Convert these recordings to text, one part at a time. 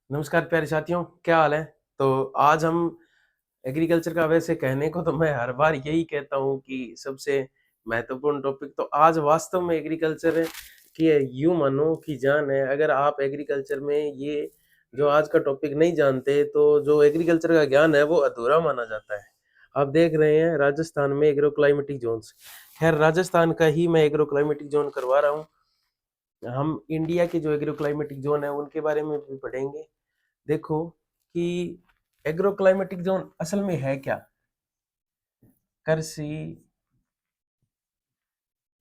नमस्कार प्यारे साथियों, क्या हाल है? तो आज हम एग्रीकल्चर का वैसे कहने को तो मैं हर बार यही कहता हूँ कि सबसे महत्वपूर्ण टॉपिक तो आज वास्तव में एग्रीकल्चर की यूँ मानो कि जान है। अगर आप एग्रीकल्चर में ये जो आज का टॉपिक नहीं जानते तो जो एग्रीकल्चर का ज्ञान है वो अधूरा माना जाता है। आप देख रहे हैं राजस्थान में एग्रो क्लाइमेटिक जोन्स। खैर राजस्थान का ही मैं एग्रो क्लाइमेटिक जोन करवा रहा हूँ। हम इंडिया के जो एग्रो क्लाइमेटिक जोन है उनके बारे में भी पढ़ेंगे। देखो कि एग्रो क्लाइमेटिक जोन असल में है क्या। कृषि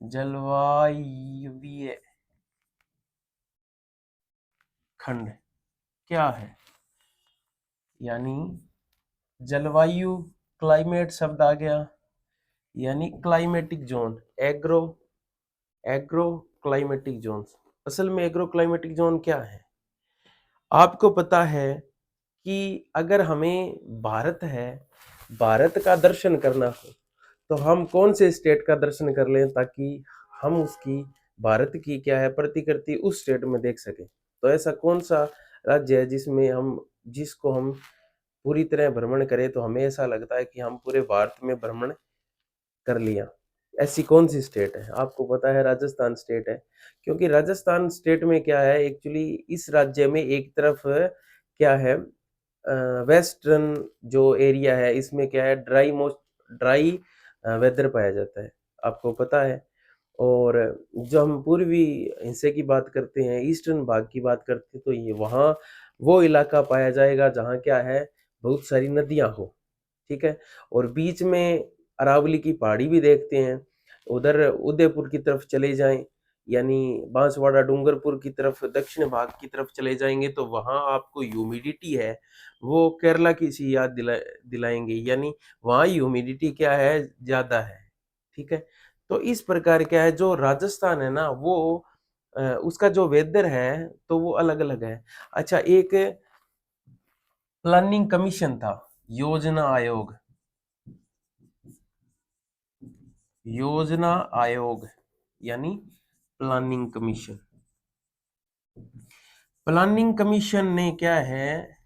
जलवायवीय खंड क्या है, यानी जलवायु क्लाइमेट शब्द आ गया, यानी climatic zone agro agro climatic zone. असल में एग्रो क्लाइमेटिक जोन क्या है, आपको पता है कि अगर हमें भारत है, भारत का दर्शन करना हो तो हम कौन से स्टेट का दर्शन कर लें ताकि हम उसकी भारत की क्या है प्रतिकृति उस स्टेट में देख सकें। तो ऐसा कौन सा राज्य है जिसमें हम जिसको हम पूरी तरह भ्रमण करें तो हमें ऐसा लगता है कि हम पूरे भारत में भ्रमण कर लिया। ऐसी कौन सी स्टेट है? आपको पता है राजस्थान स्टेट है। क्योंकि राजस्थान स्टेट में क्या है, एक्चुअली इस राज्य में एक तरफ क्या है, वेस्टर्न जो एरिया है इसमें क्या है, ड्राई वेदर पाया जाता है, आपको पता है। और जो हम पूर्वी हिस्से की बात करते हैं, ईस्टर्न भाग की बात करते हैं, तो ये वहाँ वो इलाका पाया जाएगा जहाँ क्या है, बहुत सारी नदियाँ हो। ठीक है। और बीच में अरावली की पहाड़ी भी देखते हैं। उधर उदयपुर की तरफ चले जाएं, यानी बांसवाड़ा डूंगरपुर की तरफ दक्षिण भाग की तरफ चले जाएंगे तो वहां आपको ह्यूमिडिटी है वो केरला की सी याद दिलाएंगे, यानी वहाँ ह्यूमिडिटी क्या है, ज्यादा है। ठीक है। तो इस प्रकार क्या है, जो राजस्थान है ना वो उसका जो वेदर है तो वो अलग अलग है। अच्छा, एक प्लानिंग कमीशन था, योजना आयोग, योजना आयोग यानी प्लानिंग कमीशन। प्लानिंग कमीशन ने क्या है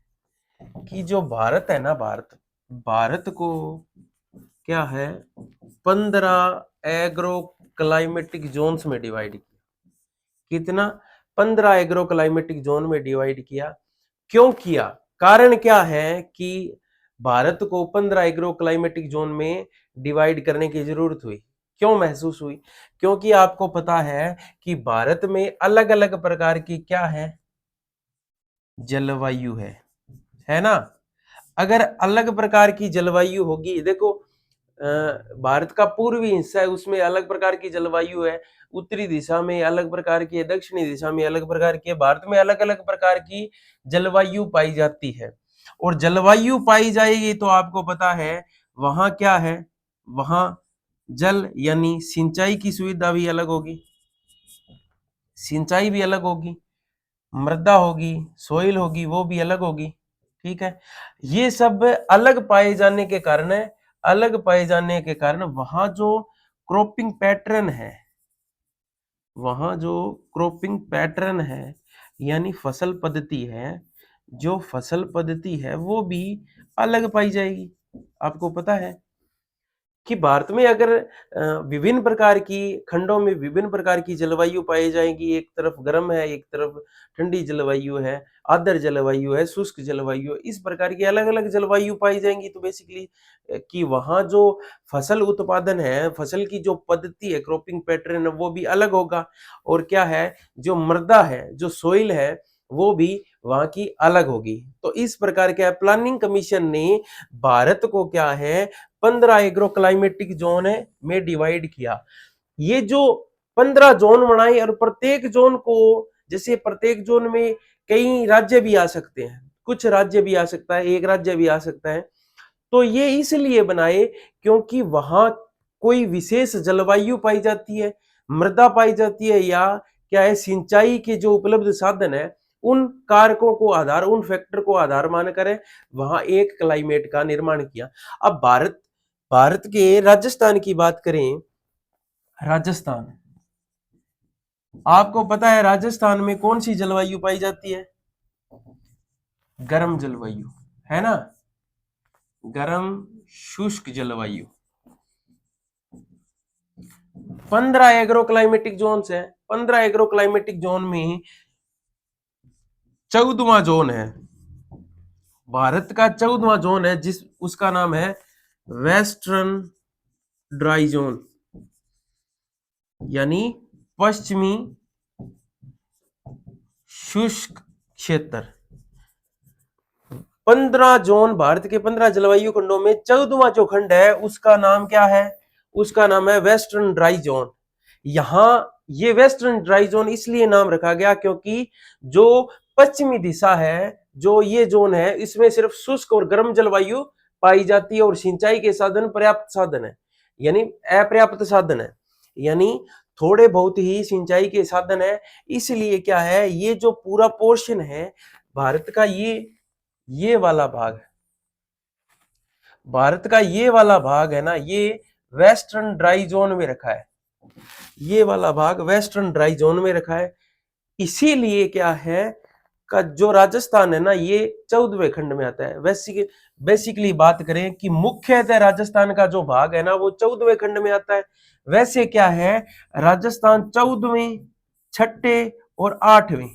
कि जो भारत है ना, भारत भारत को क्या है 15 एग्रो क्लाइमेटिक जोन्स में डिवाइड किया। कितना? 15 एग्रो क्लाइमेटिक जोन में डिवाइड किया। क्यों किया? कारण क्या है कि भारत को 15 एग्रो क्लाइमेटिक जोन में डिवाइड करने की जरूरत हुई, क्यों महसूस हुई? क्योंकि आपको पता है कि भारत में अलग अलग प्रकार की क्या है, जलवायु है ना। अगर अलग प्रकार की जलवायु होगी, देखो भारत का पूर्वी हिस्सा है उसमें अलग प्रकार की जलवायु है, उत्तरी दिशा में अलग प्रकार की है, दक्षिणी दिशा में अलग प्रकार की है, भारत में अलग अलग प्रकार की जलवायु पाई जाती है। और जलवायु पाई जाएगी तो आपको पता है वहां क्या है, वहां जल यानी सिंचाई की सुविधा भी अलग होगी, सिंचाई भी अलग होगी, मृदा होगी, सोइल होगी, वो भी अलग होगी। ठीक है। ये सब अलग पाए जाने के कारण, अलग पाए जाने के कारण वहां जो क्रॉपिंग पैटर्न है, वहां जो क्रॉपिंग पैटर्न है यानी फसल पद्धति है, जो फसल पद्धति है वो भी अलग पाई जाएगी। आपको पता है कि भारत में अगर विभिन्न प्रकार की खंडों में विभिन्न प्रकार की जलवायु पाई जाएगी, एक तरफ गर्म है, एक तरफ ठंडी जलवायु है, आर्द्र जलवायु है, शुष्क जलवायु है, इस प्रकार की अलग अलग जलवायु पाई जाएंगी। तो बेसिकली कि वहाँ जो फसल उत्पादन है, फसल की जो पद्धति है, क्रॉपिंग पैटर्न है, वो भी अलग होगा। और क्या है, जो मृदा है, जो सोइल है, वो भी वहां की अलग होगी। तो इस प्रकार क्या है, प्लानिंग कमीशन ने भारत को क्या है 15 एग्रो क्लाइमेटिक जोन में डिवाइड किया। ये जो 15 जोन बनाए और प्रत्येक जोन को, जैसे प्रत्येक जोन में कई राज्य भी आ सकते हैं, कुछ राज्य भी आ सकता है, एक राज्य भी आ सकता है। तो ये इसलिए बनाए क्योंकि वहां कोई विशेष जलवायु पाई जाती है, मृदा पाई जाती है, या क्या है सिंचाई के जो उपलब्ध साधन है, उन कारकों को आधार, उन फैक्टर को आधार मानकर वहां एक क्लाइमेट का निर्माण किया। अब भारत भारत के राजस्थान की बात करें, राजस्थान, आपको पता है राजस्थान में कौन सी जलवायु पाई जाती है? गर्म जलवायु है ना, गर्म शुष्क जलवायु। 15 एग्रो क्लाइमेटिक जोन है। 15 एग्रो क्लाइमेटिक जोन में 14वां जोन है, भारत का 14वां जोन है, जिस उसका नाम है वेस्टर्न ड्राई जोन, यानी पश्चिमी शुष्क क्षेत्र। 15 जोन, भारत के 15 जलवायु खंडों में 14वां जो खंड है उसका नाम क्या है, उसका नाम है वेस्टर्न ड्राई जोन। यहां ये वेस्टर्न ड्राई जोन इसलिए नाम रखा गया क्योंकि जो पश्चिमी दिशा है, जो ये जोन है, इसमें सिर्फ शुष्क और गर्म जलवायु पाई जाती है और सिंचाई के साधन पर्याप्त साधन है, यानी अपर्याप्त साधन है, यानी थोड़े बहुत ही सिंचाई के साधन है। इसलिए क्या है, ये जो पूरा पोर्शन है भारत का, ये वाला भाग, भारत का ये वाला भाग है ना, ये वेस्टर्न ड्राई जोन में रखा है, ये वाला भाग वेस्टर्न ड्राई जोन में रखा है। इसीलिए क्या है का जो राजस्थान है ना, ये 14वें खंड में आता है। बेसिकली बात करें कि मुख्यतः राजस्थान का जो भाग है ना वो 14वें खंड में आता है। वैसे क्या है, राजस्थान 14वें, 6ठे और 8वें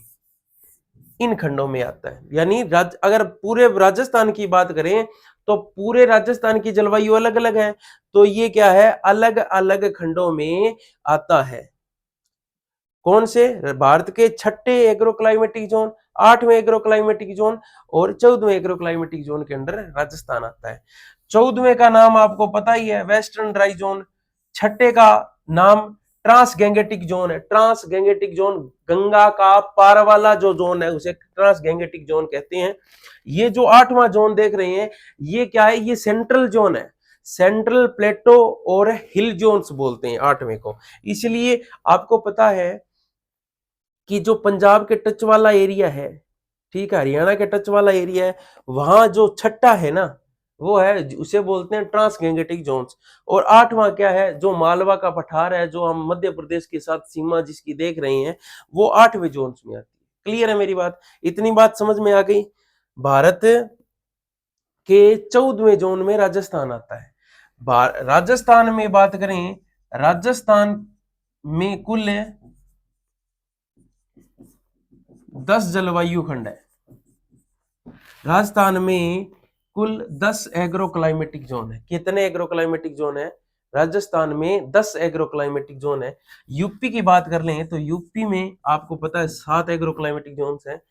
इन खंडों में आता है। यानी अगर पूरे राजस्थान की बात करें तो पूरे राजस्थान की जलवायु अलग अलग है, तो ये क्या है, अलग अलग खंडों में आता है। कौन से, भारत के 6ठे एग्रो क्लाइमेटिक जोन, 8वें एग्रो क्लाइमेटिक जोन और 14वें एग्रो क्लाइमेटिक जोन के अंदर राजस्थान आता है। 14वें का नाम आपको पता ही है, वेस्टर्न ड्राई जोन। 6ठे का नाम ट्रांस गैंगेटिक जोन है। ट्रांस गैंगेटिक जोन, गंगा का पार वाला जो जोन है उसे ट्रांस गैंगेटिक जोन कहते हैं। ये जो 8वां जोन देख रहे हैं, ये क्या है, ये सेंट्रल जोन है, सेंट्रल प्लेटो और हिल जोन्स बोलते हैं 8वें को। इसलिए आपको पता है कि जो पंजाब के टच वाला एरिया है, ठीक है, हरियाणा के टच वाला एरिया है, वहां जो 6ठा है ना वो है, उसे बोलते हैं ट्रांस गैंगेटिक जोन्स। और 8वां क्या है, जो मालवा का पठार है, जो हम मध्य प्रदेश के साथ सीमा जिसकी देख रहे हैं, वो 8वें जोन्स में आती है। क्लियर है मेरी बात, इतनी बात समझ में आ गई। भारत के 14वें जोन में राजस्थान आता है। राजस्थान में बात करें, राजस्थान में कुल 10 जलवायु खंड है। राजस्थान में कुल 10 एग्रो क्लाइमेटिक जोन है। कितने एग्रो क्लाइमेटिक जोन है, राजस्थान में 10 एग्रो क्लाइमेटिक जोन है। यूपी की बात कर लें तो यूपी में आपको पता है 7 एग्रो क्लाइमेटिक जोन है।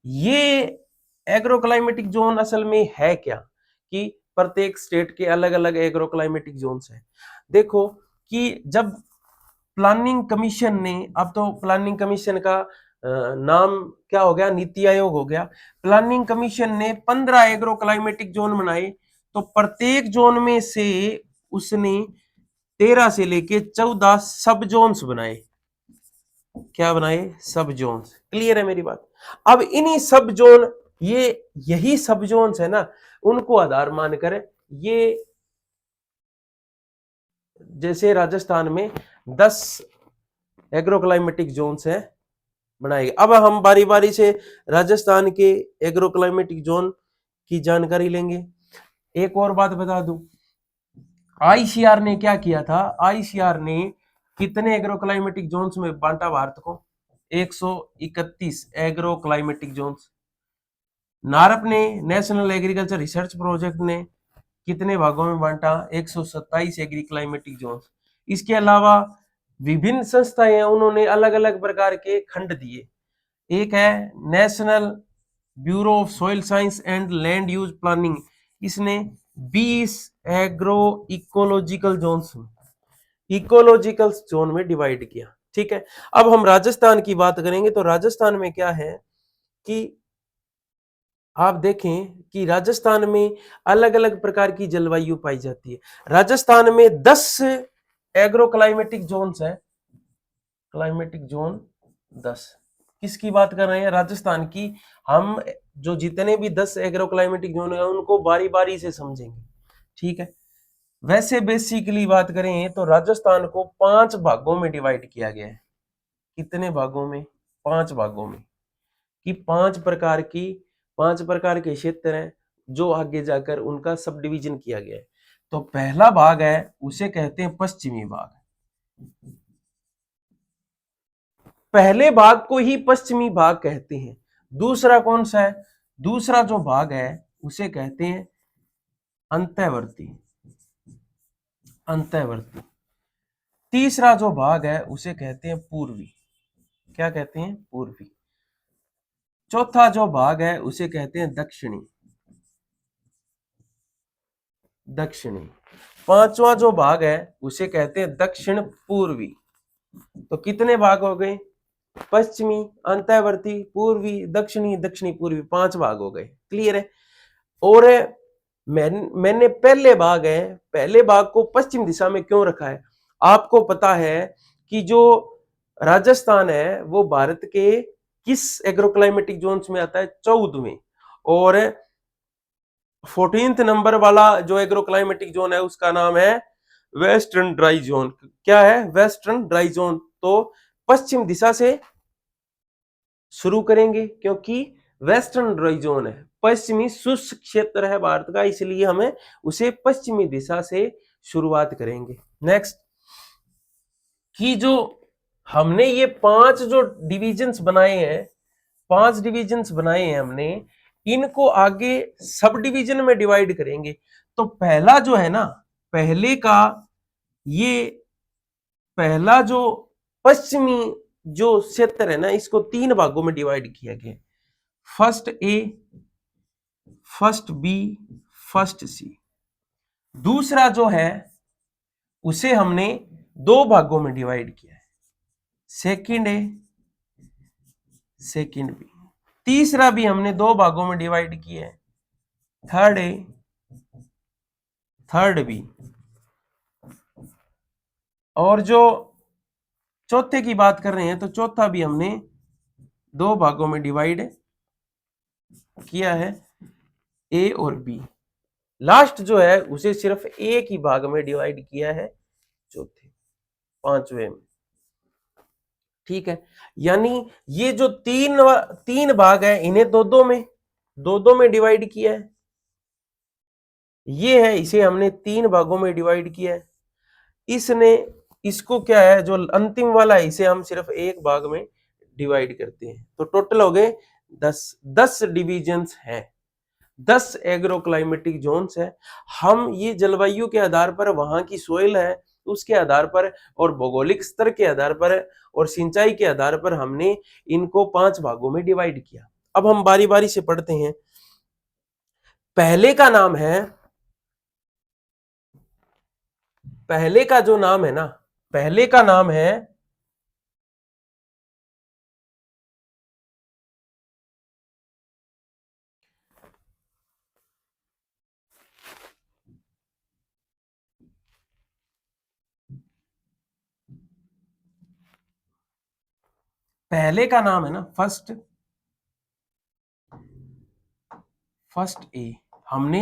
ये एग्रो क्लाइमेटिक जोन असल में है क्या, कि प्रत्येक स्टेट के अलग अलग एग्रो क्लाइमेटिक जोन है। देखो कि जब प्लानिंग कमीशन ने, अब तो प्लानिंग कमीशन का नाम क्या हो गया, नीति आयोग हो गया। प्लानिंग कमीशन ने 15 एग्रो क्लाइमेटिक जोन बनाए, तो प्रत्येक जोन में से उसने 13 से लेके 14 सब जोन्स बनाए। क्या बनाए, सब जोन्स। क्लियर है मेरी बात। अब इन्हीं सब जोन, यही सब जोन्स है ना, उनको आधार मानकर ये, जैसे राजस्थान में 10 एग्रो क्लाइमेटिक जोन्स है बनाएगी। अब हम बारी बारी से राजस्थान के एग्रो क्लाइमेटिक जोन की जानकारी लेंगे। एक और बात बता दूं, आईसीआर ने क्या किया था, आईसीआर ने कितने एग्रो क्लाइमेटिक जोन्स में बांटा भारत को, 131 एग्रो क्लाइमेटिक जोन्स। नारप ने, नेशनल एग्रीकल्चर रिसर्च प्रोजेक्ट ने कितने भागों में बांटा, 127 एग्री क्लाइमेटिक जोन्स। इसके अलावा विभिन्न संस्थाएं हैं, उन्होंने अलग अलग प्रकार के खंड दिए। एक है national bureau of soil science and land use planning, इसने 20 एग्रो इकोलॉजिकल जोन में डिवाइड किया। ठीक है, अब हम राजस्थान की बात करेंगे तो राजस्थान में क्या है कि आप देखें कि राजस्थान में अलग अलग प्रकार की जलवायु पाई जाती है। राजस्थान में 10 एग्रो क्लाइमेटिक जोन्स है, क्लाइमेटिक जोन 10। किसकी बात कर रहे हैं, राजस्थान की। हम जो जितने भी 10 एग्रो क्लाइमेटिक जोन है उनको बारी बारी से समझेंगे, ठीक है। वैसे बेसिकली बात करें तो राजस्थान को 5 भागों में डिवाइड किया गया है। कितने भागों में, 5 भागों में, कि 5 प्रकार की 5 प्रकार के क्षेत्र हैं जो आगे जाकर उनका सब डिवीजन किया गया है। तो पहला भाग है उसे कहते हैं पश्चिमी भाग, पहले भाग को ही पश्चिमी भाग कहते हैं। दूसरा कौन सा है? दूसरा जो भाग है उसे कहते हैं अंतःवर्ती, अंतःवर्ती। तीसरा जो भाग है उसे कहते हैं पूर्वी, क्या कहते हैं? पूर्वी। चौथा जो भाग है उसे कहते हैं दक्षिणी, दक्षिणी। पांचवा जो भाग है उसे कहते हैं दक्षिण पूर्वी। तो कितने भाग हो गए? पश्चिमी, अंतःवर्ती, पूर्वी, दक्षिणी, दक्षिणी पूर्वी, 5 भाग हो गए। क्लियर है? और मैंने पहले भाग है, पहले भाग को पश्चिम दिशा में क्यों रखा है? आपको पता है कि जो राजस्थान है वो भारत के किस एग्रोक्लाइमेटिक जोन्स में आता है? 14वें। और 14th नंबर वाला जो एग्रोक्लाइमेटिक जोन है उसका नाम है वेस्टर्न ड्राई जोन। क्या है? Western dry zone. तो पश्चिम दिशा से शुरू करेंगे क्योंकि वेस्टर्न ड्राई जोन है, पश्चिमी शुष्क क्षेत्र है भारत का, इसलिए हमें उसे पश्चिमी दिशा से शुरुआत करेंगे। नेक्स्ट, कि जो हमने ये 5 जो डिविजन्स बनाए हैं, 5 डिविजन्स बनाए हैं हमने, इनको आगे सब डिवीजन में डिवाइड करेंगे। तो पहला जो है ना, पहले का ये पहला जो पश्चिमी जो क्षेत्र है ना, इसको 3 भागों में डिवाइड किया गया, first A, first B, first सी। दूसरा जो है उसे हमने 2 भागों में डिवाइड किया है, सेकंड ए, सेकंड बी। तीसरा भी हमने 2 भागों में डिवाइड किया है, थर्ड ए, थर्ड बी। और जो चौथे की बात कर रहे हैं तो चौथा भी हमने 2 भागों में डिवाइड किया है, ए और बी। लास्ट जो है उसे सिर्फ एक ही भाग में डिवाइड किया है, चौथे, 5वें में। ठीक है, यानी ये जो तीन भाग है इन्हें दो दो में डिवाइड किया है। ये है, इसे हमने 3 भागों में डिवाइड किया है। इसको क्या है, जो अंतिम वाला है इसे हम सिर्फ एक भाग में डिवाइड करते हैं। तो टोटल हो गए 10 डिविजन्स हैं, 10 एग्रोक्लाइमेटिक जोन्स है। हम ये जलवायु के आधार पर, वहां की सोइल है उसके आधार पर, और भौगोलिक स्तर के आधार पर, और सिंचाई के आधार पर हमने इनको 5 भागों में डिवाइड किया। अब हम बारी बारी से पढ़ते हैं। पहले का नाम है, पहले का जो नाम है ना, पहले का नाम है ना फर्स्ट ए। हमने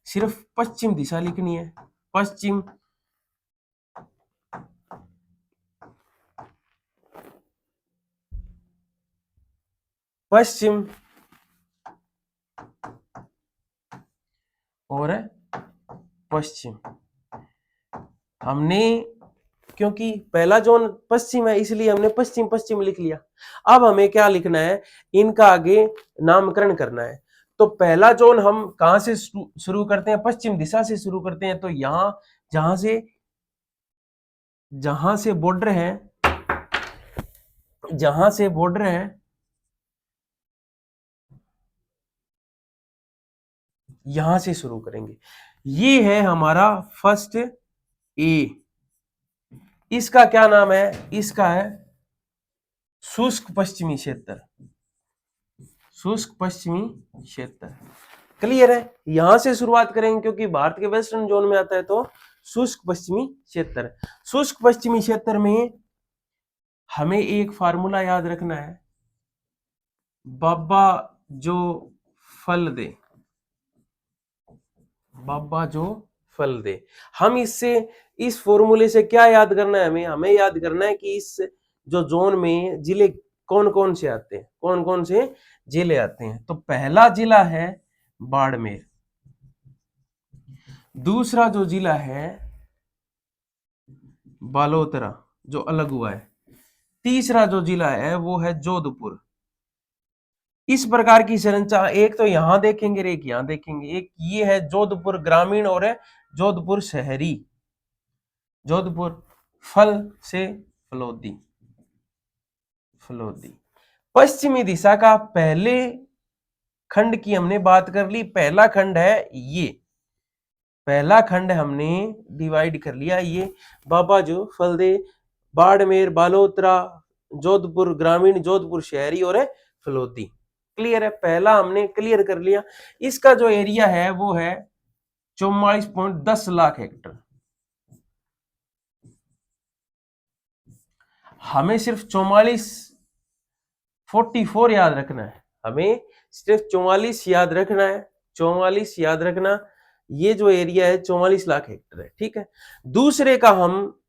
सिर्फ पश्चिम दिशा लिखनी है, पश्चिम, पश्चिम और पश्चिम। हमने, क्योंकि पहला जोन पश्चिम है इसलिए हमने पश्चिम पश्चिम लिख लिया। अब हमें क्या लिखना है, इनका आगे नामकरण करना है। तो पहला जोन हम कहां से शुरू करते हैं? पश्चिम दिशा से शुरू करते हैं। तो यहां जहां से बॉर्डर है, जहां से बॉर्डर है यहां से शुरू करेंगे। ये है हमारा फर्स्ट ए। इसका क्या नाम है? इसका है शुष्क पश्चिमी क्षेत्र, शुष्क पश्चिमी क्षेत्र। क्लियर है? यहां से शुरुआत करेंगे क्योंकि भारत के वेस्टर्न जोन में आता है। तो शुष्क पश्चिमी क्षेत्र, शुष्क पश्चिमी क्षेत्र में हमें एक फार्मूला याद रखना है, बाबा जो फल दे, बाबा जो फल दे। हम इस फॉर्मूले से क्या याद करना है? हमें याद करना है कि इस जो जोन में जिले कौन कौन से आते हैं, कौन कौन से जिले आते हैं। तो पहला जिला है बाड़मेर, दूसरा जो जिला है बालोतरा जो अलग हुआ है, तीसरा जो जिला है वो है जोधपुर। इस प्रकार की संरचना एक तो यहां देखेंगे, एक यहां देखेंगे, एक ये है जोधपुर ग्रामीण और है जोधपुर शहरी। जोधपुर फल से फलोदी, फलोदी। पश्चिमी दिशा का पहले खंड की हमने बात कर ली, पहला खंड है ये, पहला खंड हमने डिवाइड कर लिया, ये बाबा जो फलदे, बाड़मेर, बालोतरा, जोधपुर ग्रामीण, जोधपुर शहरी और है फलोदी। क्लियर है, पहला हमने क्लियर कर लिया। इसका जो एरिया है वो है 44.10 लाख हेक्टर। हमें सिर्फ 44 याद रखना है, हमें सिर्फ 44 याद रखना है, 44 याद रखना। ये जो एरिया है 44 लाख हेक्टर है, ठीक है। दूसरे का हम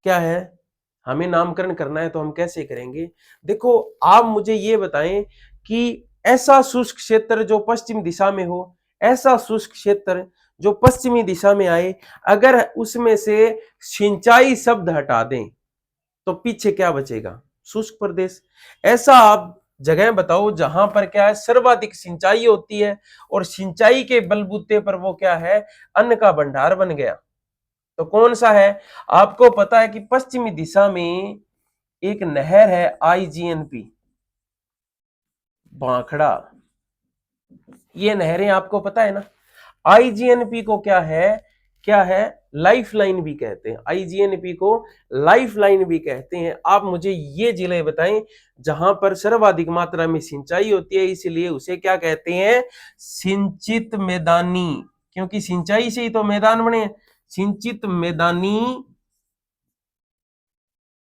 क्या है, हमें नामकरण करना है, तो हम कैसे करेंगे? देखो आप मुझे ये बताएं कि ऐसा शुष्क क्षेत्र जो पश्चिम दिशा में हो, ऐसा शुष्क क्षेत्र जो पश्चिमी दिशा में आए, अगर उसमें से सिंचाई शब्द हटा दें तो पीछे क्या बचेगा? शुष्क प्रदेश। ऐसा आप जगह बताओ जहां पर क्या है, सर्वाधिक सिंचाई होती है और सिंचाई के बलबूते पर वो क्या है, अन्न का भंडार बन गया। तो कौन सा है? आपको पता है कि पश्चिमी दिशा में एक नहर है आईजीएनपी, भाखड़ा। ये नहरें आपको पता है ना। आईजीएनपी को क्या है, क्या है, लाइफलाइन भी कहते हैं। आईजीएनपी को लाइफलाइन भी कहते हैं। आप मुझे ये जिले बताएं जहां पर सर्वाधिक मात्रा में सिंचाई होती है, इसलिए उसे क्या कहते हैं? सिंचित मैदानी, क्योंकि सिंचाई से ही तो मैदान बने। सिंचित मैदानी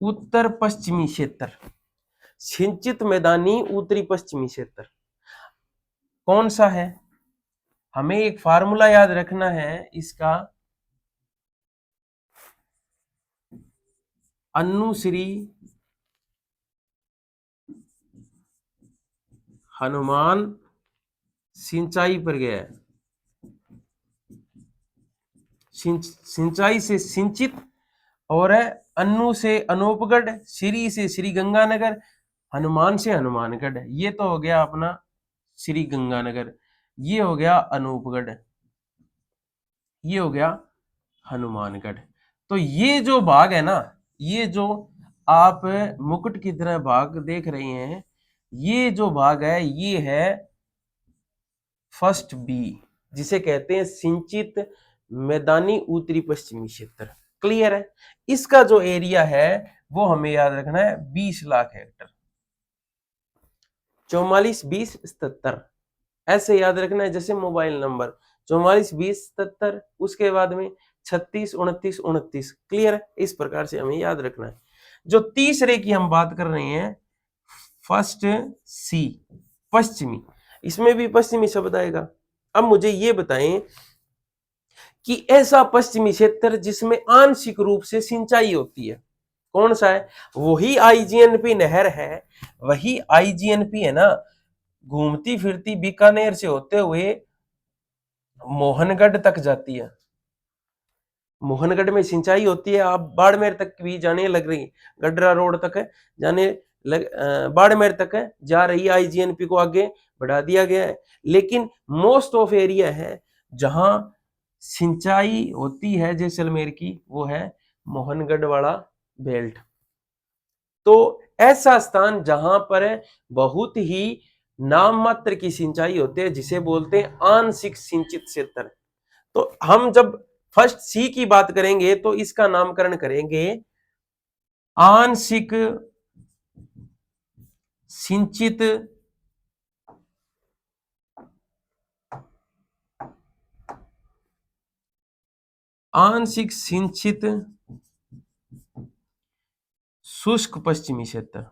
उत्तर पश्चिमी क्षेत्र, सिंचित मैदानी उत्तरी पश्चिमी क्षेत्र कौन सा है? हमें एक फार्मूला याद रखना है इसका, अनुश्री हनुमान सिंचाई पर गया है। सिंचाई से सिंचित, और अन्नू से अनूपगढ़, श्री से श्री गंगानगर, हनुमान से हनुमानगढ़। ये तो हो गया अपना श्री गंगानगर, ये हो गया अनूपगढ़, ये हो गया हनुमानगढ़। तो ये जो भाग है ना, ये जो आप मुकुट की तरह भाग देख रहे हैं, ये जो भाग है ये है फर्स्ट बी, जिसे कहते हैं सिंचित मैदानी उत्तरी पश्चिमी क्षेत्र। क्लियर है? इसका जो एरिया है वो हमें याद रखना है 20 लाख हेक्टर। 44 20 77 ऐसे याद रखना है, जैसे मोबाइल नंबर 44 20 77, उसके बाद में 36 29 29। क्लियर है? इस प्रकार से हमें याद रखना है। जो तीसरे की हम बात कर रहे हैं, फर्स्ट सी, पश्चिमी, इसमें भी पश्चिमी शब्द आएगा। अब मुझे ये बताएं कि ऐसा पश्चिमी क्षेत्र जिसमें आंशिक रूप से सिंचाई होती है कौन सा है? वही आईजीएनपी नहर है, वही आईजीएनपी है ना, घूमती फिरती बीकानेर से होते हुए मोहनगढ़ तक जाती है। मोहनगढ़ में सिंचाई होती है, आप बाड़मेर तक भी जाने लग रही, गडरा रोड तक जाने लग, बाड़मेर तक जा रही है। आईजीएनपी को आगे बढ़ा दिया गया है, लेकिन मोस्ट ऑफ एरिया है जहां सिंचाई होती है जैसलमेर की, वो है मोहनगढ़ वाला बेल्ट। तो ऐसा स्थान जहां पर बहुत ही नाम मात्र की सिंचाई होती है, जिसे बोलते हैं आंशिक सिंचित क्षेत्र। तो हम जब फर्स्ट सी की बात करेंगे तो इसका नामकरण करेंगे आंशिक सिंचित आंशिक सिंचित शुष्क पश्चिमी क्षेत्र,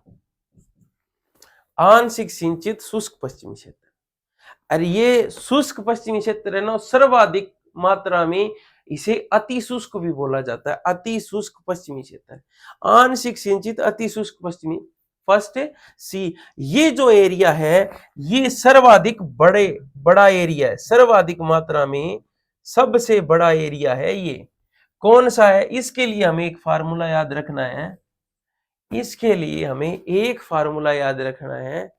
आंशिक सिंचित शुष्क पश्चिमी क्षेत्र। और ये शुष्क पश्चिमी क्षेत्र है ना, सर्वाधिक मात्रा में इसे अति शुष्क भी बोला जाता है। अति शुष्क पश्चिमी क्षेत्र, आंशिक सिंचित अति शुष्क पश्चिमी फर्स्ट सी। ये जो एरिया है ये सर्वाधिक बड़ा एरिया है, सर्वाधिक मात्रा में सबसे बड़ा एरिया है। ये कौन सा है? इसके लिए हमें एक फार्मूला याद रखना है, इसके लिए हमें एक फार्मूला याद रखना है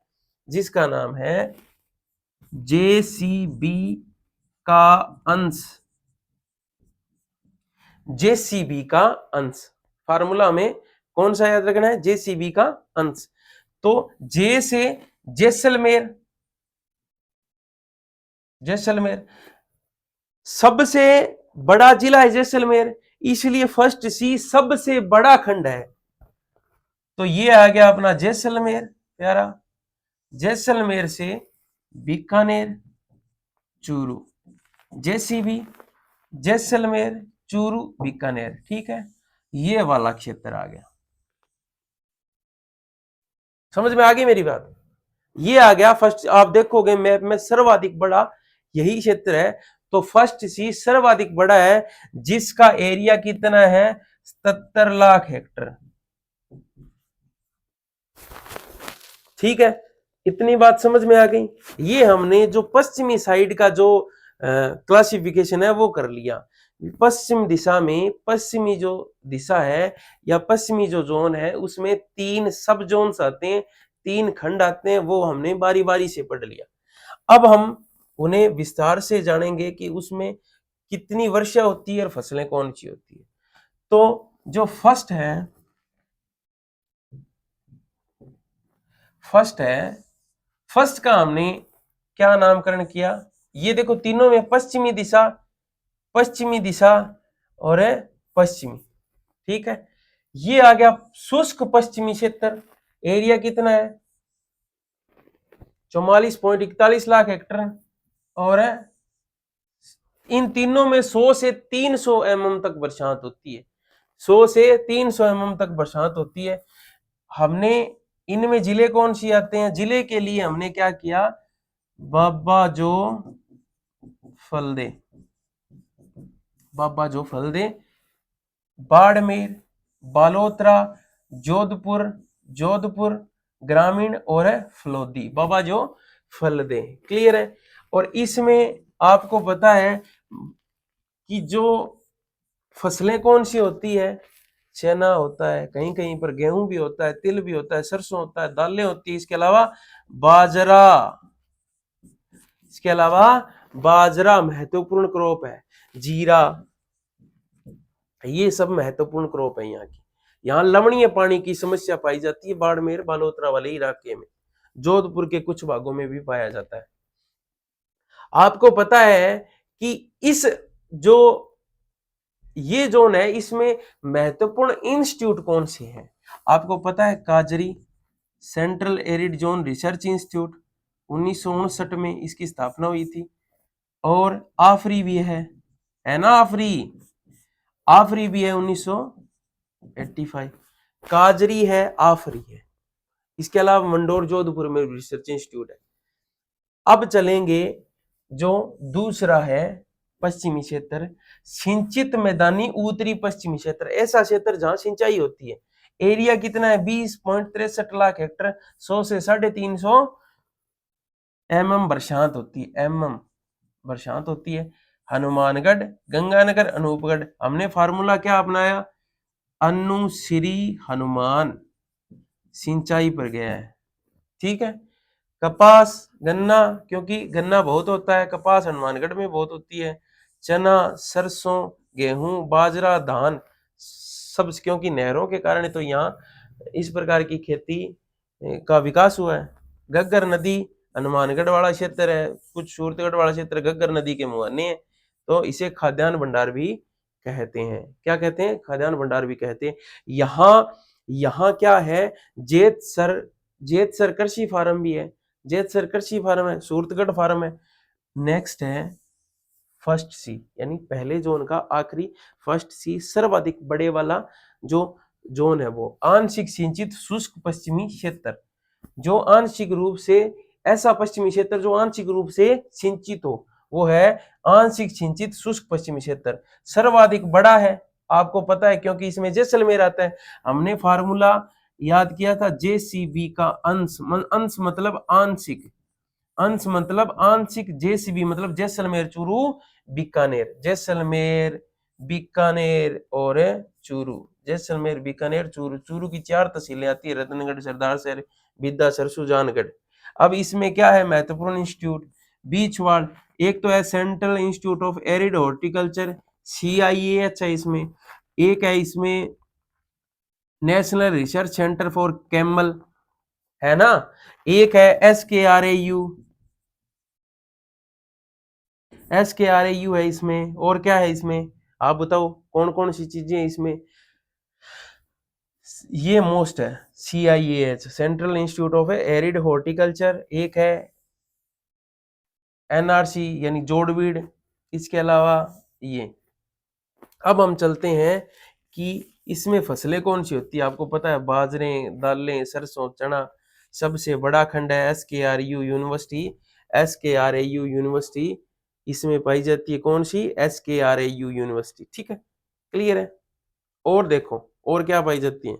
जिसका नाम है जेसीबी का अंश। जेसीबी का अंश फार्मूला हमें कौन सा याद रखना है? जेसीबी का अंश। तो जे से जैसलमेर, जैसलमेर सबसे बड़ा जिला है जैसलमेर, इसलिए फर्स्ट सी सबसे बड़ा खंड है। तो ये आ गया अपना जैसलमेर प्यारा। जैसलमेर से बीकानेर, चूरू, जेसीबी, जैसलमेर, चूरू, बीकानेर। ठीक है, ये वाला क्षेत्र आ गया। समझ में आ गई मेरी बात? ये आ गया फर्स्ट। आप देखोगे मैप में सर्वाधिक बड़ा यही क्षेत्र है। तो फर्स्ट सी सर्वाधिक बड़ा है जिसका एरिया कितना है? 77 लाख हेक्टर। ठीक है, इतनी बात समझ में आ गई। ये हमने जो पश्चिमी साइड का जो क्लासिफिकेशन है वो कर लिया। पश्चिम दिशा में पश्चिमी जो दिशा है या पश्चिमी जो जोन है उसमें 3 सब जोन्स आते हैं, 3 खंड आते हैं, वो हमने बारी बारी से पढ़ लिया। अब हम उन्हें विस्तार से जानेंगे कि उसमें कितनी वर्षा होती है और फसलें कौन सी होती है। तो जो फर्स्ट है, फर्स्ट का हमने क्या नामकरण किया? ये देखो तीनों में पश्चिमी दिशा, पश्चिमी दिशा और पश्चिमी। ठीक है, ये आ गया शुष्क पश्चिमी क्षेत्र। एरिया कितना है? 44.41 लाख हेक्टर। और इन तीनों में 100 से 300 mm तक बरसात होती है। 100 से 300 mm तक बरसात होती है। हमने इनमें जिले कौन सी आते हैं? जिले के लिए हमने क्या किया? बाबा जो फलदे, बाबा जो फलदे, बाड़मेर, बालोतरा, जोधपुर, जोधपुर ग्रामीण और फलोदी, बाबा जो फलदे। क्लियर है? और इसमें आपको पता है कि जो फसलें कौन सी होती है? चना होता है, कहीं कहीं पर गेहूं भी होता है, तिल भी होता है, सरसों होता है, दालें होती है, इसके अलावा बाजरा, इसके अलावा बाजरा महत्वपूर्ण क्रॉप है, जीरा, ये सब महत्वपूर्ण क्रॉप है यहाँ की। यहाँ लवणीय पानी की समस्या पाई जाती है बाड़मेर बालोतरा वाले इलाके में, जोधपुर के कुछ भागों में भी पाया जाता है। आपको पता है कि इस जो ये जोन है इसमें महत्वपूर्ण इंस्टीट्यूट कौन से हैं? आपको पता है काजरी central arid zone research institute 1959 में इसकी स्थापना हुई थी। और आफरी भी है ना? आफरी भी है 1985। काजरी है, आफरी है, इसके अलावा मंडोर जोधपुर में रिसर्च इंस्टीट्यूट है। अब चलेंगे जो दूसरा है पश्चिमी क्षेत्र, सिंचित मैदानी उत्तरी पश्चिमी क्षेत्र, ऐसा क्षेत्र जहां सिंचाई होती है। एरिया कितना है? 20.63 लाख हेक्टर। 100 से 350 mm बरसात होती है, mm बरसात होती है। हनुमानगढ़, गंगानगर, अनूपगढ़। हमने फार्मूला क्या अपनाया? अनुश्री हनुमान सिंचाई पर गया है। ठीक है, कपास, गन्ना, क्योंकि गन्ना बहुत होता है, कपास हनुमानगढ़ में बहुत होती है। चना, सरसों, गेहूं, बाजरा, धान सब क्योंकि नहरों के कारण तो यहाँ इस प्रकार की खेती का विकास हुआ है। घग्गर नदी हनुमानगढ़ वाला क्षेत्र है, कुछ सूरतगढ़ वाला क्षेत्र घग्गर नदी के मुहाने है, तो इसे खाद्यान्न भंडार भी कहते हैं। क्या कहते हैं? खाद्यान्न भंडार भी कहते हैं। यहाँ क्या है? जेतसर कृषि फार्म भी है, जेतसर कृषि फार्म है, सूरतगढ़ फार्म है। नेक्स्ट है फर्स्ट सी, यानी पहले जोन का आखिरी फर्स्ट सी सर्वाधिक बड़े वाला जो जोन है वो आंशिक सिंचित शुष्क पश्चिमी क्षेत्र। जो आंशिक रूप से ऐसा पश्चिमी क्षेत्र जो आंशिक रूप से सिंचित हो वो है आंशिक सिंचित शुष्क पश्चिमी क्षेत्र। सर्वाधिक बड़ा है, आपको पता है क्योंकि इसमें जैसलमेर आता है। हमने फार्मूला याद किया था, जेसीबी का अंश, अंश मतलब आंशिक, अंश मतलब आंशिक, जेसीबी मतलब जैसलमेर चूरू बीकानेर, जैसलमेर बीकानेर और चूरू, जैसलमेर बीकानेर चूरू, चूरू की 4 तहसीलें आती है, रतनगढ़, सरदारसर, बिद्दा, सरसू, जानगढ़। अब इसमें क्या है महत्वपूर्ण इंस्टीट्यूट, बीचवाड़, एक तो है central institute of arid horticulture, CIEH है इसमें, एक है इसमें national research centre for camel, है ना, एक है SKRAU है इसमें, और क्या है इसमें, आप बताओ कौन कौन सी चीजें इसमें, ये मोस्ट है CIEH, central institute of arid horticulture, एक है NRC यानी जोड़वीड़, इसके अलावा ये। अब हम चलते हैं कि इसमें फसलें कौन सी होती है, आपको पता है बाजरे, दालें, सरसों, चना, सबसे बड़ा खंड है SKRU यूनिवर्सिटी, SKRAU यूनिवर्सिटी, इसमें पाई जाती है कौन सी, SKRAU यूनिवर्सिटी, ठीक है, क्लियर है। और देखो और क्या पाई जाती है,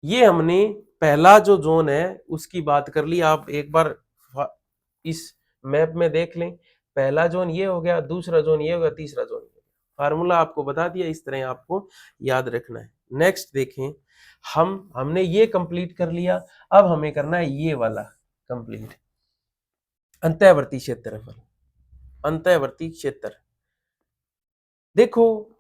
ये हमने पहला जो जोन है उसकी बात कर ली, आप एक बार इस मैप में देख लें, पहला जोन ये हो गया, दूसरा जोन ये हो गया, तीसरा जोन ये हो गया, फार्मूला आपको बता दिया, इस तरह आपको याद रखना है। नेक्स्ट देखें, हमने ये कंप्लीट कर लिया, अब हमें करना है ये वाला कंप्लीट, अंतःवर्ती क्षेत्रफल, अंतःवर्ती क्षेत्र। देखो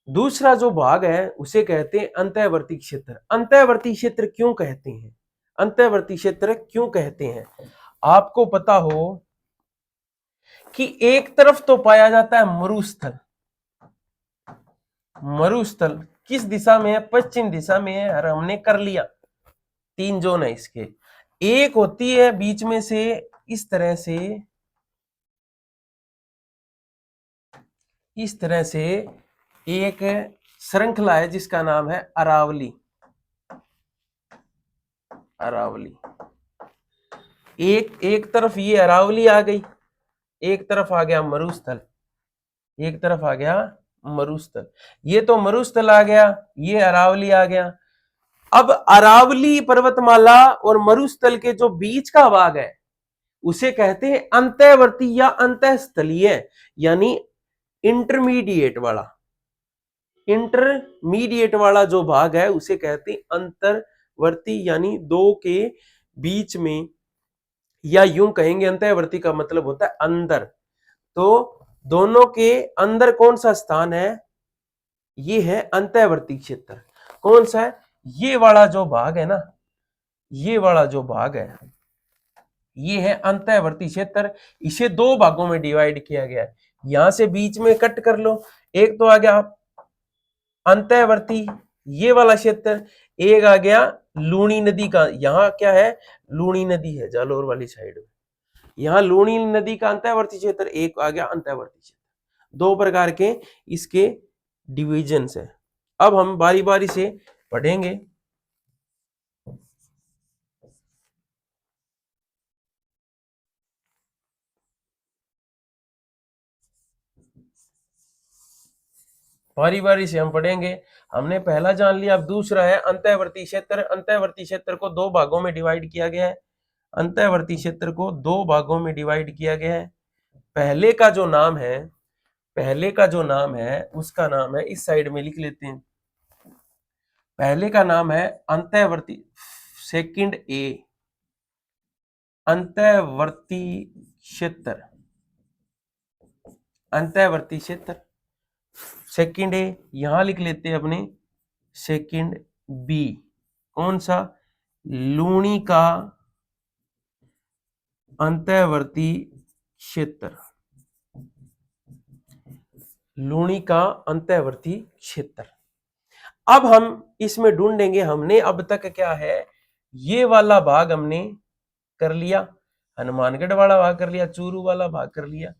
दूसरा जो भाग है उसे कहते हैं अंतःवर्ती क्षेत्र। अंतःवर्ती क्षेत्र क्यों कहते हैं, अंतःवर्ती क्षेत्र क्यों कहते हैं, आपको पता हो कि एक तरफ तो पाया जाता है मरुस्थल, मरुस्थल किस दिशा में है, पश्चिम दिशा में है, और हमने कर लिया 3 जोन है इसके, एक होती है बीच में से इस तरह से, इस तरह से एक श्रृंखला है जिसका नाम है अरावली, अरावली, एक तरफ ये अरावली आ गई, एक तरफ आ गया मरुस्थल, एक तरफ आ गया मरुस्थल, ये तो मरुस्थल आ गया, ये अरावली आ गया। अब अरावली पर्वतमाला और मरुस्थल के जो बीच का भाग है उसे कहते हैं अंतःवर्ती या अंतःस्थलीय, यानी इंटरमीडिएट वाला, इंटरमीडिएट वाला जो भाग है उसे कहते हैं अंतर्वर्ती, यानी दो के बीच में, या यूं कहेंगे अंतःवर्ती का मतलब होता है अंदर, तो दोनों के अंदर कौन सा स्थान है, ये है अंतःवर्ती क्षेत्र। कौन सा है, ये वाला जो भाग है ना, ये वाला जो भाग है ये है अंतःवर्ती क्षेत्र, इसे 2 भागों में डिवाइड किया गया है, यहां से बीच में कट कर लो, एक तो आ गया अंतःवर्ती ये वाला क्षेत्र, एक आ गया लूणी नदी का, यहाँ क्या है, लूणी नदी है जालोर वाली साइड में, यहाँ लूणी नदी का अंतःवर्ती क्षेत्र, एक आ गया अंतःवर्ती क्षेत्र, 2 प्रकार के इसके डिविजन है। अब हम बारी बारी से पढ़ेंगे। बारी बारी से हम पढ़ेंगे, हमने पहला जान लिया, अब दूसरा है अंतःवर्ती क्षेत्र। अंतःवर्ती क्षेत्र को 2 भागों में डिवाइड किया गया है, अंतःवर्ती क्षेत्र को 2 भागों में डिवाइड किया गया है। पहले का जो नाम है, पहले का जो नाम है उसका नाम है, इस साइड में लिख लेते हैं, पहले का नाम है अंतःवर्ती, सेकंड ए अंतःवर्ती क्षेत्र, अंतःवर्ती क्षेत्र, सेकंड ए यहां लिख लेते हैं अपने, सेकंड बी कौन सा, लूणी का अंतःवर्ती क्षेत्र, लूणी का अंतःवर्ती क्षेत्र। अब हम इसमें ढूंढेंगे, हमने अब तक क्या है, ये वाला भाग हमने कर लिया, हनुमानगढ़ वाला भाग कर लिया, चूरू वाला भाग कर लिया,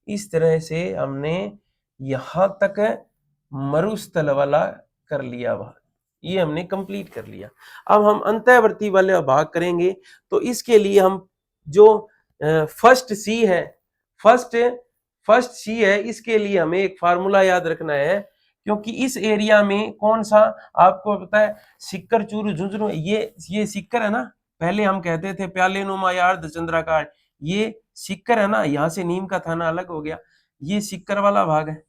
इस तरह से हमने यहां तक मरुस्थल वाला कर लिया भाग, ये हमने कंप्लीट कर लिया। अब हम अंतःवर्ती वाले भाग करेंगे, तो इसके लिए हम जो फर्स्ट सी है, फर्स्ट सी है, इसके लिए हमें एक फार्मूला याद रखना है क्योंकि इस एरिया में कौन सा आपको पता है, सिक्कर, चूरू, झुंझुनू, ये सिक्कर है ना, पहले हम कहते थे प्याले नुमा या अर्धचंद्राकार, ये सिक्कर है ना, यहाँ से नीम का थाना अलग हो गया, ये सिक्कर वाला भाग है।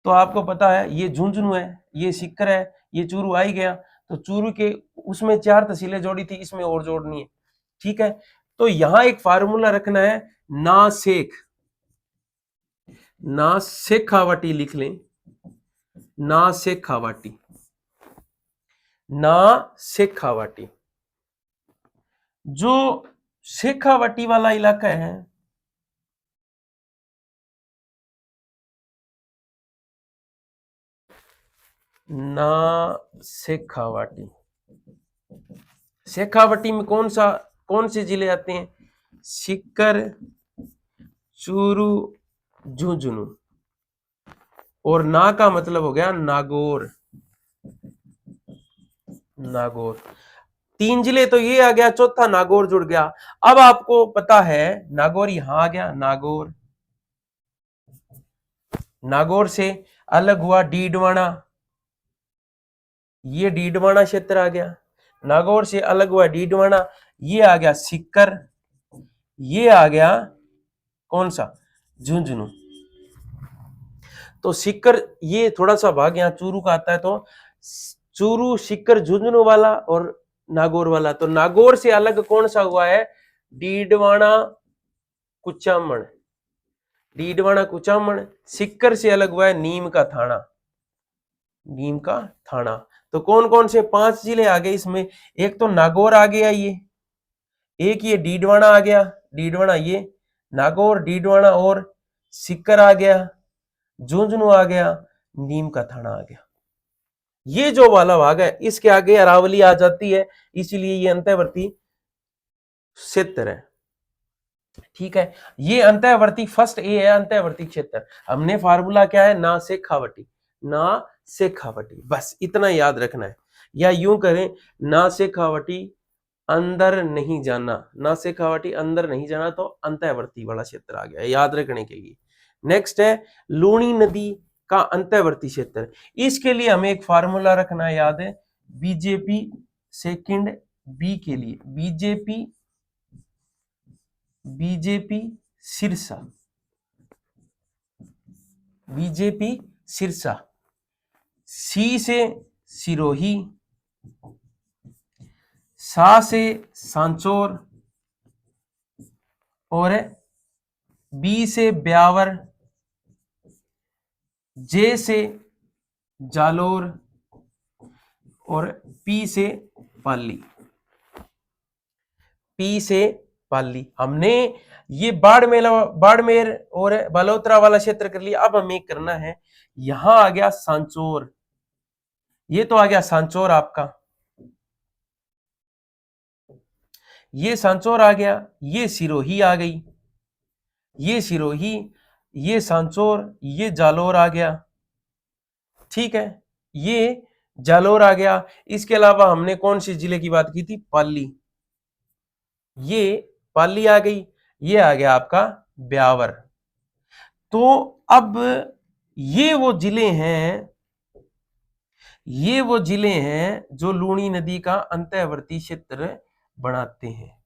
तो आपको पता है ये झुंझुनू है, ये सिक्कर है, ये चूरू आ ही गया, तो चूरू के उसमें 4 तहसीलें जोड़ी थी, इसमें और जोड़नी है। ठीक है, तो यहां एक फार्मूला रखना है, ना शेखावटी लिख लें, ना शेखावटी। जो शेखावटी वाला इलाका है, ना शेखावटी में कौन से जिले आते हैं, सिक्कर, चूरू, झुंझुनू, और ना का मतलब हो गया नागौर। 3 जिले तो ये आ गया, चौथा नागौर जुड़ गया। अब आपको पता है नागौर यहां आ गया, नागौर से अलग हुआ डीडवाना, ये डीडवाना क्षेत्र आ गया। नागौर से अलग हुआ डीडवाना, ये आ गया सिक्कर, ये आ गया कौन सा, झुंझुनू। तो सिक्कर ये थोड़ा सा भाग यहाँ चूरू का आता है, तो चूरू, सिक्कर, झुंझुनू वाला और नागौर वाला। तो नागौर से अलग कौन सा हुआ है, डीडवाना कुचामन, सिक्कर से अलग हुआ है नीम का थाना। तो कौन कौन से 5 जिले आ गए इसमें, एक तो नागौर आ गया, ये एक, ये डीडवाना आ गया, ये नागौर, डीडवाना और सिक्कर आ गया, झुंझुनू आ गया, नीम का थाना आ गया। ये जो वाला भाग है, इसके आगे अरावली आ जाती है, इसीलिए ये अंतःवर्ती क्षेत्र है। ठीक है, ये अंतःवर्ती फर्स्ट ए है, अंतःवर्ती क्षेत्र। हमने फार्मूला क्या है, ना शेखावटी, बस इतना याद रखना है। या यूं करें, ना शेखावटी अंदर नहीं जाना, तो अंतःवर्ती वाला क्षेत्र आ गया, याद रखने के लिए। नेक्स्ट है लूणी नदी का अंतःवर्ती क्षेत्र। इसके लिए हमें एक फार्मूला रखना याद है, बीजेपी सेकंड बी के लिए, बीजेपी सिरसा, सी से सिरोही, सा से सांचौर, और बी से ब्यावर, जे से जालोर, और पी से पाली। हमने ये बाड़मेर और बालोतरा वाला क्षेत्र कर लिया। अब हमें करना है, यहां आ गया सांचौर, ये तो आ गया सांचौर आपका, ये सांचौर आ गया, ये सिरोही आ गई, ये सिरोही, ये सांचौर, ये जालोर आ गया। ठीक है, ये जालोर आ गया। इसके अलावा हमने कौन सी जिले की बात की थी, पाली, ये पाली आ गई, ये आ गया आपका ब्यावर। तो अब ये वो जिले हैं जो लूणी नदी का अंतःवर्ती क्षेत्र बनाते हैं।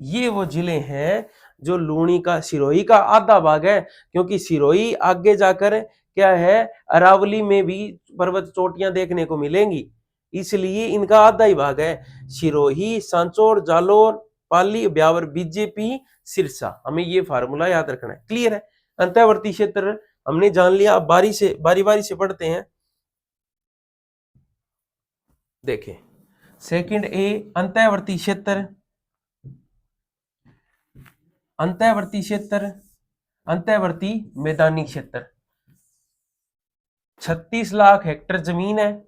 ये वो जिले हैं जो लूणी का, सिरोही का आधा भाग है, क्योंकि सिरोही आगे जाकर क्या है, अरावली में भी पर्वत चोटियां देखने को मिलेंगी, इसलिए इनका आधा ही भाग है। सिरोही, सांचौर, जालोर, पाली, ब्यावर, बीजेपी, सिरसा, हमें ये फार्मूला याद रखना है। क्लियर है, अंतःवर्ती क्षेत्र हमने जान लिया। अब बारी बारी से पढ़ते हैं। देखें, सेकंड ए अंतःवर्ती क्षेत्र, अंतःवर्ती मैदानी क्षेत्र। 36 लाख हेक्टेयर जमीन है,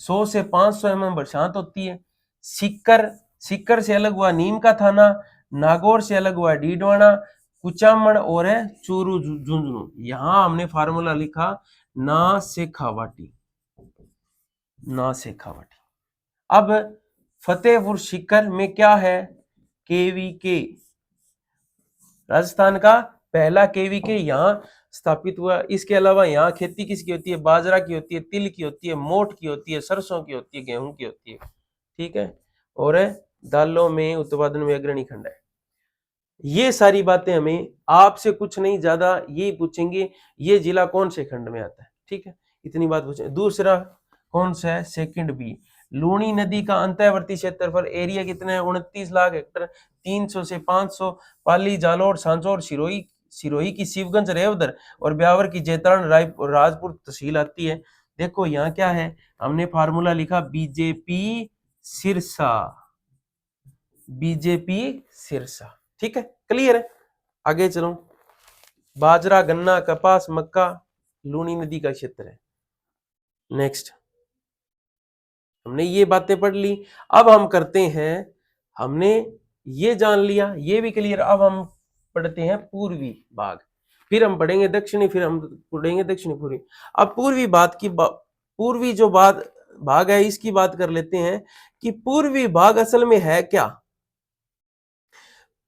100 से 500 mm बरसात होती है। सिक्कर से अलग हुआ नीम का थाना, नागौर से अलग हुआ डीडवाना, कुचामन और चूरू झुंझुनू। यहां हमने फार्मूला लिखा, ना शेखावटी। अब फतेहपुर सीकर में क्या है, केवीके, राजस्थान का पहला केवीके यहाँ स्थापित हुआ। इसके अलावा यहाँ खेती किसकी होती है? बाजरा की होती है, तिल की होती है, मोठ की होती है, सरसों की होती है, गेहूं की होती है। ठीक है, और दालों में उत्पादन में अग्रणी खंड है। ये सारी बातें हमें आपसे कुछ नहीं ज्यादा ये पूछेंगे, ये जिला कौन से खंड में आता है। ठीक है, इतनी बात पूछे। दूसरा कौन सा है? सेकंड बी, लूनी नदी का अंतर्वर्ती क्षेत्रफल एरिया कितना है? 29 लाख हेक्टर। 300 से 500 पाली, जालोर, सांचौर, सिरोही, सिरोही की शिवगंज, रेवदर और ब्यावर की जैतारण, रायपुर, राजपुर तहसील आती है। देखो यहाँ क्या है, हमने फार्मूला लिखा बीजेपी सिरसा, बीजेपी सिरसा। ठीक है, क्लियर है? आगे चलो। बाजरा, गन्ना, कपास, मक्का लूनी नदी का क्षेत्र है। नेक्स्ट, हमने ये बातें पढ़ ली। अब हम करते हैं, हमने ये जान लिया, ये भी क्लियर। अब हम पढ़ते हैं पूर्वी भाग, फिर हम पढ़ेंगे दक्षिणी, फिर हम पढ़ेंगे दक्षिणी पूर्वी। अब पूर्वी बात की पूर्वी जो बात भाग है इसकी बात कर लेते हैं कि पूर्वी भाग असल में है क्या।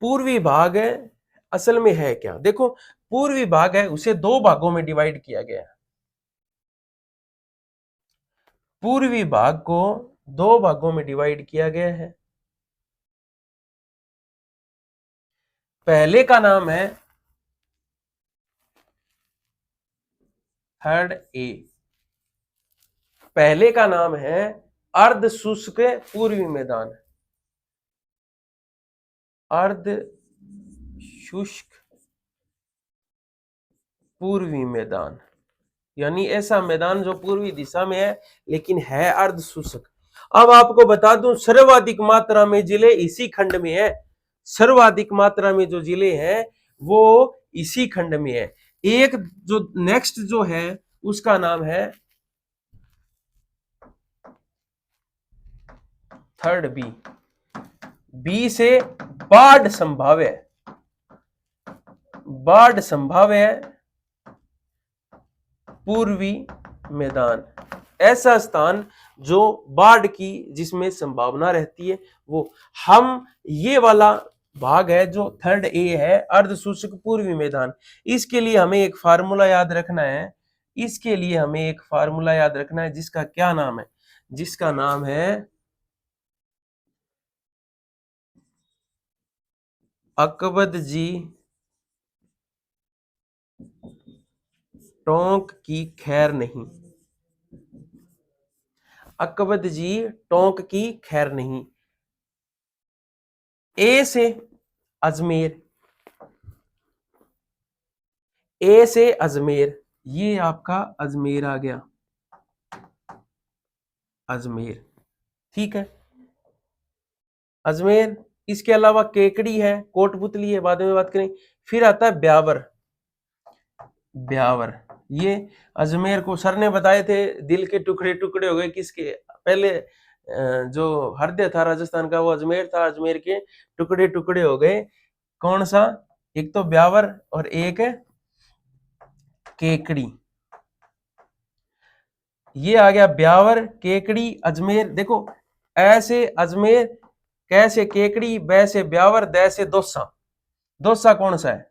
पूर्वी भाग असल में है क्या? देखो, पूर्वी भाग है उसे दो भागों में डिवाइड किया गया है। पूर्वी भाग को दो भागों में डिवाइड किया गया है। पहले का नाम है थर्ड ए, पहले का नाम है अर्ध शुष्क पूर्वी मैदान, अर्ध शुष्क पूर्वी मैदान, यानी ऐसा मैदान जो पूर्वी दिशा में है लेकिन है अर्ध शुष्क। अब आपको बता दूं, सर्वाधिक मात्रा में जिले इसी खंड में है, सर्वाधिक मात्रा में जो जिले हैं वो इसी खंड में है। एक जो नेक्स्ट जो है उसका नाम है थर्ड बी, बी से बाढ़ संभाव्य, बाढ़ संभाव्य पूर्वी मैदान, ऐसा स्थान जो बाढ़ की जिसमें संभावना रहती है वो। हम ये वाला भाग है जो थर्ड ए है, अर्ध शुष्क पूर्वी मैदान, इसके लिए हमें एक फार्मूला याद रखना है, इसके लिए हमें एक फार्मूला याद रखना है जिसका क्या नाम है? जिसका नाम है अकबद जी टोंक की खैर नहीं, अकबद जी टोंक की खैर नहीं। ए से अजमेर, ए से अजमेर, ये आपका अजमेर आ गया, अजमेर। ठीक है, अजमेर। इसके अलावा केकड़ी है, कोटपुतली है, बाद में बात करें। फिर आता है ब्यावर, ब्यावर। ये अजमेर को सर ने बताए थे दिल के टुकड़े टुकड़े हो गए किसके? पहले जो हृदय था राजस्थान का वो अजमेर था, अजमेर के टुकड़े टुकड़े हो गए। कौन सा? एक तो ब्यावर और एक केकड़ी। ये आ गया ब्यावर, केकड़ी, अजमेर। देखो, ऐसे अजमेर, कैसे केकड़ी, वैसे ब्यावर, दैसे दोसा। दोसा कौन सा है?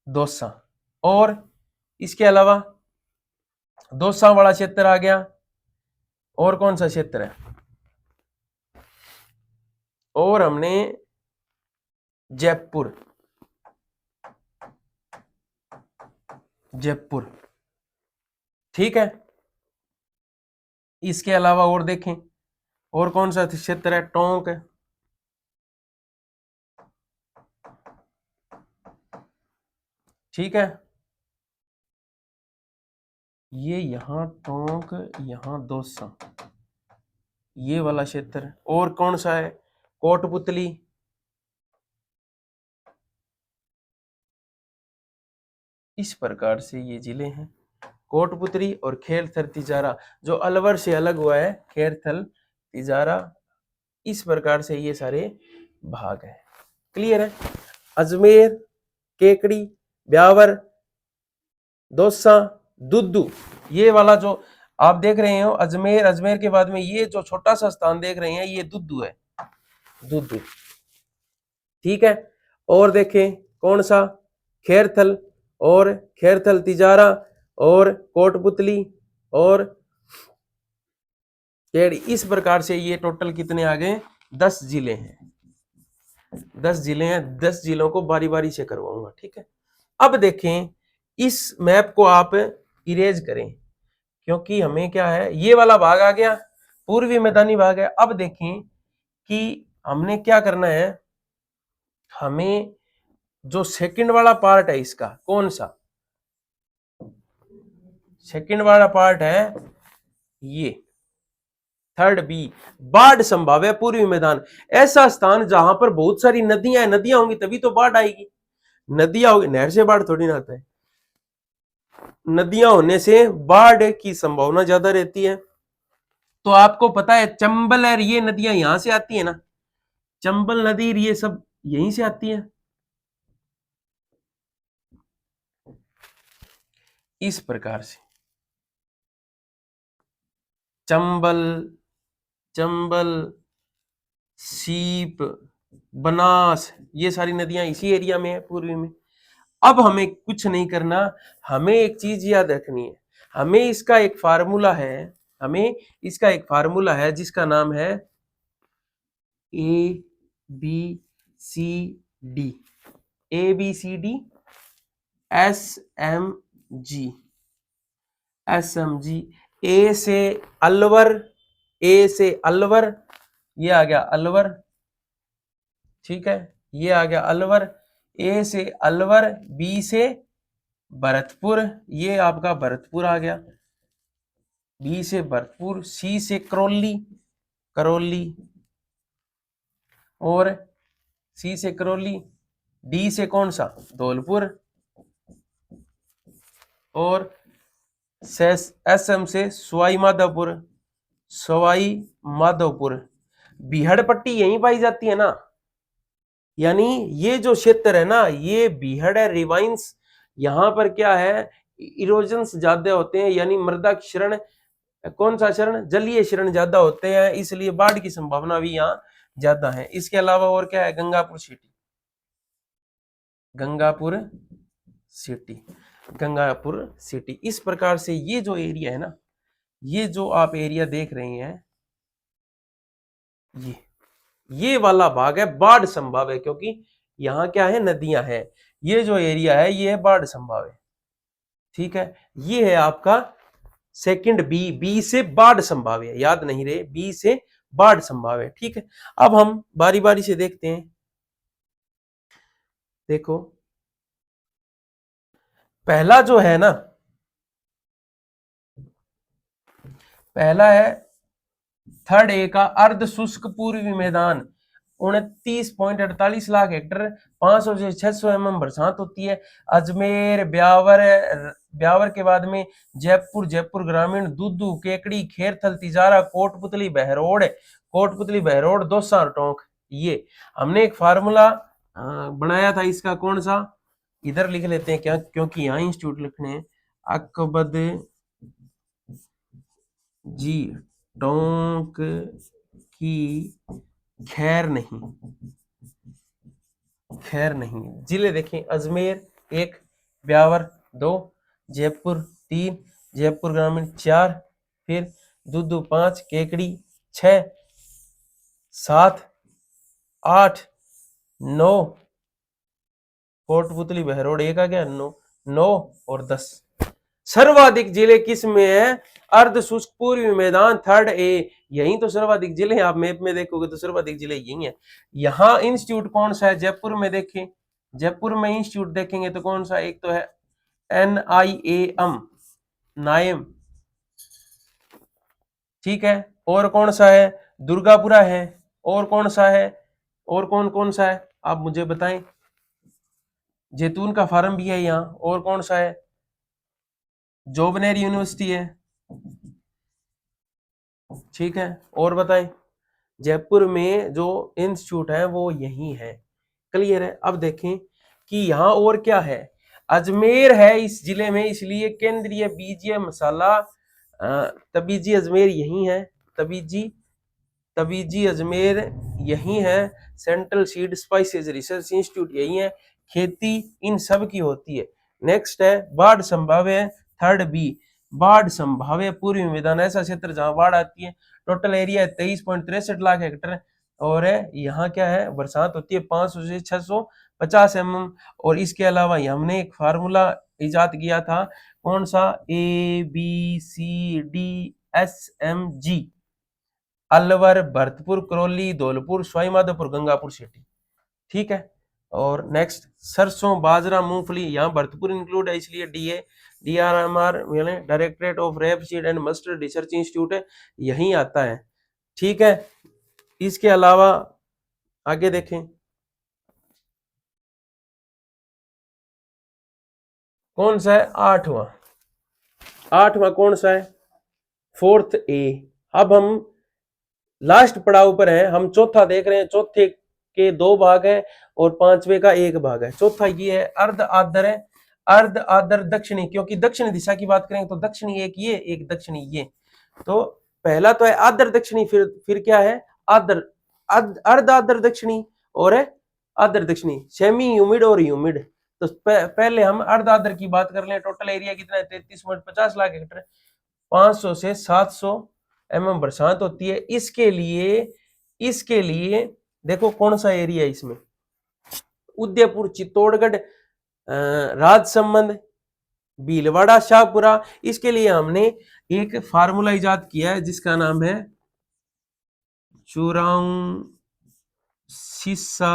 दोसा। और इसके अलावा दोसा वाला क्षेत्र आ गया। और कौन सा क्षेत्र है? और हमने जयपुर, जयपुर। ठीक है, इसके अलावा और देखें और कौन सा क्षेत्र है? टोंक, ठीक है, ये यहां टोंक, यहां दोसा, ये वाला क्षेत्र। और कौन सा है? कोटपुतली, इस प्रकार से ये जिले हैं, कोटपुतली और खेरथल तिजारा, जो अलवर से अलग हुआ है, खेरथल तिजारा। इस प्रकार से ये सारे भाग हैं। क्लियर है? अजमेर, केकड़ी, ब्यावर, दोसा, दुद्दू, ये वाला जो आप देख रहे हो अजमेर, अजमेर के बाद में ये जो छोटा सा स्थान देख रहे हैं ये दुद्दू है, दुद्दू। ठीक है, और देखें कौन सा, खैरथल और खैरथल तिजारा और कोटपुतली और केड़ी। इस प्रकार से ये टोटल कितने आ गए, 10 जिले हैं, 10 जिले हैं। 10 जिलों को बारी बारी से करवाऊंगा, ठीक है। अब देखें इस मैप को आप इरेज करें, क्योंकि हमें क्या है, ये वाला भाग आ गया, पूर्वी मैदानी भाग है। अब देखें कि हमने क्या करना है, हमें जो सेकंड वाला पार्ट है इसका, कौन सा सेकंड वाला पार्ट है, ये थर्ड बी, बाढ़ संभाव्य पूर्वी मैदान, ऐसा स्थान जहां पर बहुत सारी नदियां हैं, नदियां होंगी तभी तो बाढ़ आएगी, नदियां होगी, नहर से बाढ़ थोड़ी ना आता है, नदियां होने से बाढ़ की संभावना ज्यादा रहती है। तो आपको पता है चंबल और ये नदियां यहां से आती है ना, चंबल नदी ये सब यहीं से आती है, इस प्रकार से चंबल, चंबल, सीप, बनास, ये सारी नदियां इसी एरिया में है, पूर्वी में। अब हमें कुछ नहीं करना, हमें एक चीज याद रखनी है, हमें इसका एक फार्मूला है, हमें इसका एक फार्मूला है जिसका नाम है A B C D, A B C D S M G, S M G. A से अलवर, ए से अलवर, ये आ गया अलवर, ठीक है, ये आ गया अलवर, ए से अलवर, बी से भरतपुर, ये आपका भरतपुर आ गया, बी से भरतपुर, सी से करौली, करौली, और सी से करौली, डी से कौन सा, धौलपुर, और एस एम से सवाई माधोपुर, सवाई माधोपुर। बीहड़ पट्टी यहीं पाई जाती है ना, यानी ये जो क्षेत्र है ना, ये बीहड़ है, रिवाइंस, यहां पर क्या है, इरोजन्स ज्यादा होते हैं, यानी मृदा क्षरण, कौन सा क्षरण, जलीय क्षरण ज्यादा होते हैं, इसलिए बाढ़ की संभावना भी यहाँ ज्यादा है। इसके अलावा और क्या है, Gangapur city, Gangapur city, Gangapur city. इस प्रकार से ये जो एरिया है ना, ये जो आप एरिया देख रहे हैं, ये वाला भाग है बाढ़ संभाव है, क्योंकि यहाँ क्या है, नदियां हैं, ये जो एरिया है ये है बाढ़ संभाव है, ठीक है। ये है आपका सेकंड बी, बी से बाढ़ संभाव है, याद नहीं रहे, बी से बाढ़ संभाव है, ठीक है। अब हम बारी बारी से देखते हैं, देखो पहला जो है ना, पहला है थर्ड ए का अर्ध शुष्क पूर्वी मैदान, 29.48 लाख हेक्टर, 500 से 600 mm बरसात होती है। अजमेर, ब्यावर, ब्यावर के बाद में जयपुर, जयपुर ग्रामीण, दुदू, केकड़ी, खेरथल, तिजारा, कोटपुतली, बहरोड, कोटपुतली, बहरोड, दौसा, टोंक। ये हमने एक फार्मूला बनाया था इसका, कौन सा, इधर लिख लेते हैं क्या, क्योंकि यहाँ इंस्टीट्यूट लिखने हैं, अकबद जी टोंक की खैर नहीं, खैर नहीं। जिले देखें, अजमेर 1, ब्यावर 2, जयपुर 3, जयपुर ग्रामीण 4, फिर दुदू 5, केकड़ी 6, 7, 8, 9, कोटपुतली बहरोड 1 आ गया, 9 और 10। सर्वाधिक जिले किस में है, अर्ध शुष्क पूर्वी मैदान, थर्ड ए, यही तो सर्वाधिक जिले हैं, आप मैप में देखोगे तो सर्वाधिक जिले यही हैं। यहाँ इंस्टीट्यूट कौन सा है, जयपुर में देखें, जयपुर में इंस्टीट्यूट देखेंगे तो कौन सा, एक तो है NIAM, नायम, ठीक है, और कौन सा है, दुर्गापुरा है, और कौन सा है, और कौन कौन सा है आप मुझे बताएं, जैतून का फार्म भी है यहाँ, और कौन सा है, जोबनेर यूनिवर्सिटी है, ठीक है, और बताएं, जयपुर में जो इंस्टीट्यूट है वो यही है, क्लियर है। अब देखें कि यहाँ और क्या है, अजमेर है इस जिले में, इसलिए केंद्रीय बीजीय मसाला तबीजी अजमेर यही है, तबीजी, तबीजी अजमेर यही है, central seed spices research institute यही है, खेती इन सब की होती है। नेक्स्ट है बाढ़ संभाव्य, थर्ड बी, बाढ़ संभाव्य पूर्वी मैदान ऐसा क्षेत्र जहां बाढ़ आती है। टोटल एरिया है 23.63 लाख हेक्टेयर और यहाँ क्या है बरसात होती है 500 से 650 mm। और इसके अलावा हमने एक फार्मूला इजाद किया था, कौन सा, ABCDSMG, अलवर, भरतपुर, करौली, धौलपुर, सवाई माधोपुर, गंगापुर सिटी। ठीक है। और नेक्स्ट सरसों, बाजरा, मूंगफली, यहाँ भरतपुर इंक्लूड है इसलिए DRMR directorate of rapeseed and mustard research institute है, यही आता है। ठीक है। इसके अलावा आगे देखें, कौन सा है, आठवां कौन सा है, फोर्थ ए। अब हम लास्ट पड़ाव पर है, हम चौथा देख रहे हैं, चौथे के 2 भाग है और पांचवे का 1 भाग है। चौथा ये है अर्ध आदर है, अर्ध आदर दक्षिणी, क्योंकि दक्षिण दिशा की बात करेंगे तो दक्षिणी एक ये, एक दक्षिणी ये। तो पहला तो है आदर दक्षिणी, फिर क्या है, आदर, अर्ध आदर दक्षिणी और है आदर दक्षिणी, सेमी ह्यूमिड और ह्यूमिड। तो पहले हम अर्ध आदर की बात कर लें। टोटल एरिया कितना है, 33.50 लाख हेक्टेयर, 500 से 700 mm बरसात होती है। इसके लिए देखो कौन सा एरिया है इसमें, उदयपुर, चित्तौड़गढ़, राजसमंद, भीलवाड़ा, शाहपुरा। इसके लिए हमने एक फार्मूला इजाद किया है जिसका नाम है चुराऊ सीसा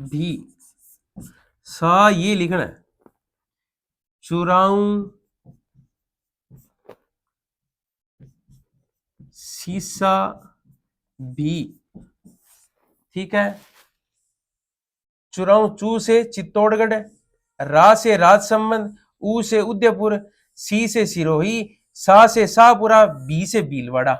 भी, सा ये लिखना है, चुराऊ सीसा भी। ठीक है। चुराऊ, चू से चित्तौड़गढ़, रा से राजसमंद, ऊ से उदयपुर, सी से सिरोही, सा से शाहपुरा, बी से भीलवाड़ा।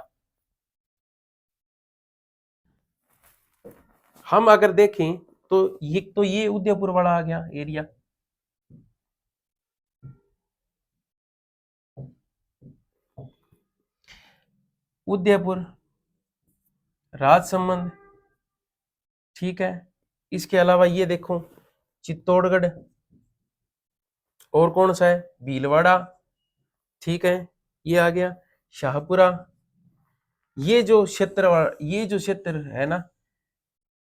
हम अगर देखें तो ये उदयपुर वाला आ गया एरिया। उदयपुर, राजसमंद, ठीक है। इसके अलावा ये देखो चित्तौड़गढ़, और कौन सा है, भीलवाड़ा, ठीक है। ये आ गया शाहपुरा। ये जो क्षेत्र है ना,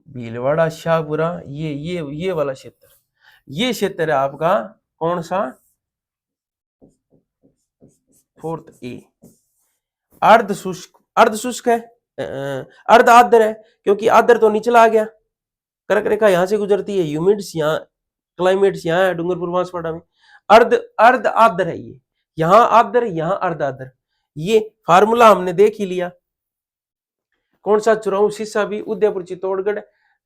भीलवाड़ा, शाहपुरा, ये वाला क्षेत्र, ये क्षेत्र है आपका कौन सा, फोर्थ ए। अर्ध शुष्क है, अर्ध आर्द्र है, क्योंकि आर्द्र तो निचला आ गया, कर्क रेखा यहां से गुजरती है, ह्यूमिड्स यहाँ, क्लाइमेट्स यहाँ है डूंगरपुर बांसवाड़ा में। अर्ध आर्द्र है ये, यहाँ आर्द्र, यहाँ अर्ध आर्द्र। ये फार्मूला हमने देख ही लिया, कौन सा, चुराऊ सीसा भी, उदयपुर, चित्तौड़गढ़,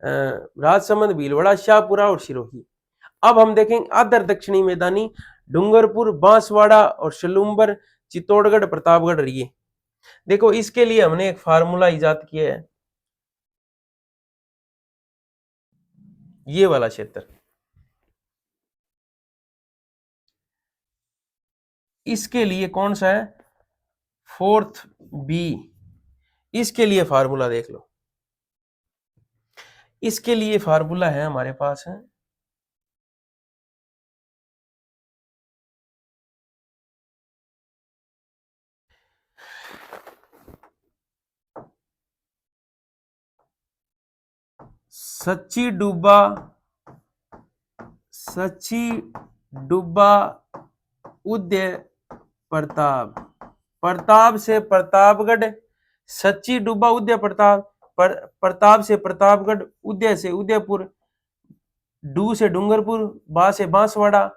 राजसमंद, भीलवाड़ा, शाहपुरा और सिरोही। अब हम देखेंगे आर्द्र दक्षिणी मैदानी, डूंगरपुर, बांसवाड़ा और सलूम्बर, चित्तौड़गढ़, प्रतापगढ़। ये देखो इसके लिए हमने एक फार्मूला इजाद किया है, ये वाला क्षेत्र, इसके लिए कौन सा है, फोर्थ बी। इसके लिए फार्मूला देख लो, इसके लिए फार्मूला है हमारे पास है सच्ची डुब्बा उदय प्रताप, प्रताप से प्रतापगढ़, सच्ची डुब्बा उदय प्रताप, प्रताप से प्रतापगढ़, उदय से उदयपुर, डू से डूंगरपुर, बा से बांसवाड़ा,